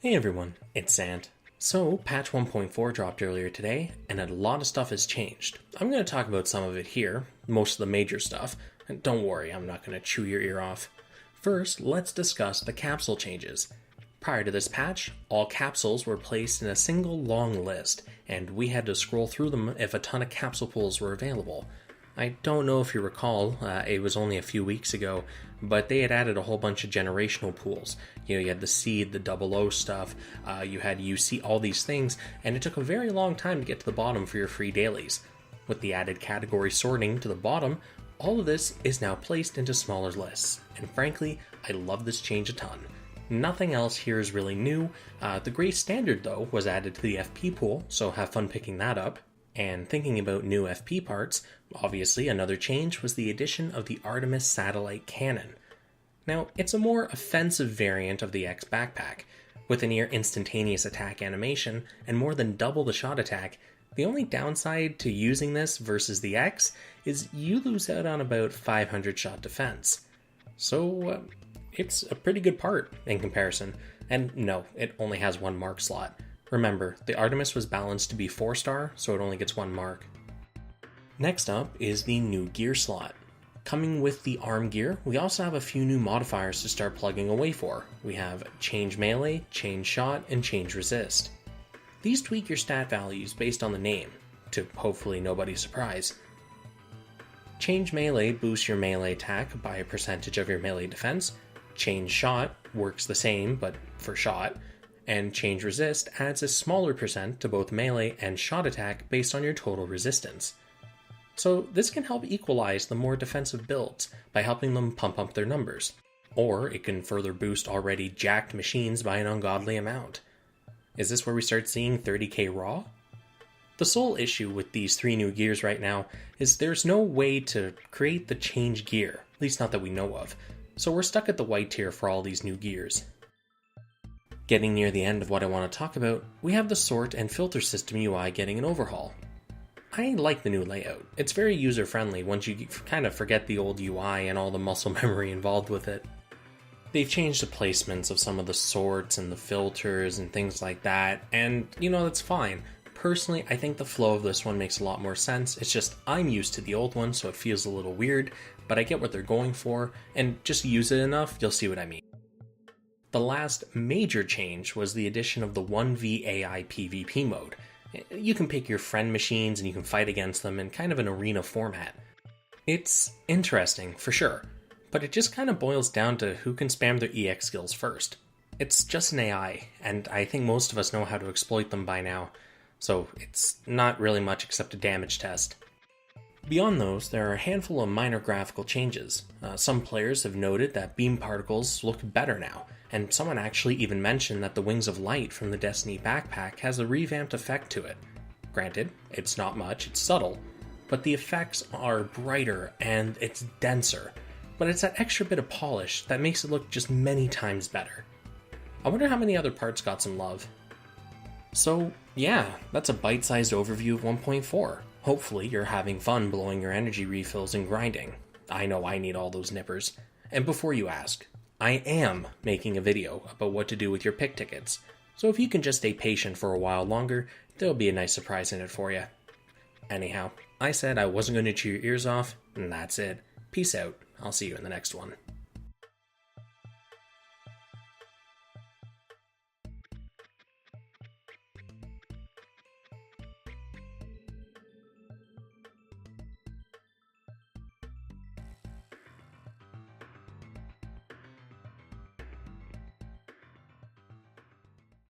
Hey everyone, it's Xant. So, patch 1.4 dropped earlier today, and a lot of stuff has changed. I'm going to talk about some of it here, most of the major stuff, and don't worry, I'm not going to chew your ear off. First, let's discuss the capsule changes. Prior to this patch, all capsules were placed in a single long list, and we had to scroll through them if a ton of capsule pools were available. I don't know if you recall, it was only a few weeks ago, but they had added a whole bunch of generational pools. You had the seed, the double O stuff, you had UC, all these things, and it took a very long time to get to the bottom for your free dailies. With the added category sorting to the bottom, all of this is now placed into smaller lists, and frankly, I love this change a ton. Nothing else here is really new. The gray standard, though, was added to the FP pool, so have fun picking that up. And thinking about new FP parts, obviously another change was the addition of the Artemis satellite cannon. Now, it's a more offensive variant of the X backpack. With a near instantaneous attack animation and more than double the shot attack, the only downside to using this versus the X is you lose out on about 500 shot defense. So, it's a pretty good part in comparison, and no, it only has one mark slot. Remember, the Artemis was balanced to be 4-star, so it only gets one mark. Next up is the new gear slot. Coming with the arm gear, we also have a few new modifiers to start plugging away for. We have change melee, change shot, and change resist. These tweak your stat values based on the name, to hopefully nobody's surprise. Change melee boosts your melee attack by a percentage of your melee defense. Change shot works the same, but for shot. And change resist adds a smaller percent to both melee and shot attack based on your total resistance. So this can help equalize the more defensive builds by helping them pump up their numbers, or it can further boost already jacked machines by an ungodly amount. Is this where we start seeing 30k raw? The sole issue with these three new gears right now is there's no way to create the change gear, at least not that we know of, so we're stuck at the white tier for all these new gears. Getting near the end of what I want to talk about, we have the sort and filter system UI getting an overhaul. I like the new layout. It's very user-friendly once you kind of forget the old UI and all the muscle memory involved with it. They've changed the placements of some of the sorts and the filters and things like that, and that's fine. Personally, I think the flow of this one makes a lot more sense. It's just I'm used to the old one, so it feels a little weird, but I get what they're going for, and just use it enough, you'll see what I mean. The last major change was the addition of the 1v AI PvP mode. You can pick your friend machines and you can fight against them in kind of an arena format. It's interesting, for sure, but it just kind of boils down to who can spam their EX skills first. It's just an AI, and I think most of us know how to exploit them by now, so it's not really much except a damage test. Beyond those, there are a handful of minor graphical changes. Some players have noted that beam particles look better now, and someone actually even mentioned that the Wings of Light from the Destiny backpack has a revamped effect to it. Granted, it's not much, it's subtle, but the effects are brighter and it's denser, but it's that extra bit of polish that makes it look just many times better. I wonder how many other parts got some love. So yeah, that's a bite-sized overview of 1.4. Hopefully you're having fun blowing your energy refills and grinding. I know I need all those nippers. And before you ask, I am making a video about what to do with your pick tickets, so if you can just stay patient for a while longer, there'll be a nice surprise in it for you. Anyhow, I said I wasn't going to chew your ears off, and that's it. Peace out. I'll see you in the next one.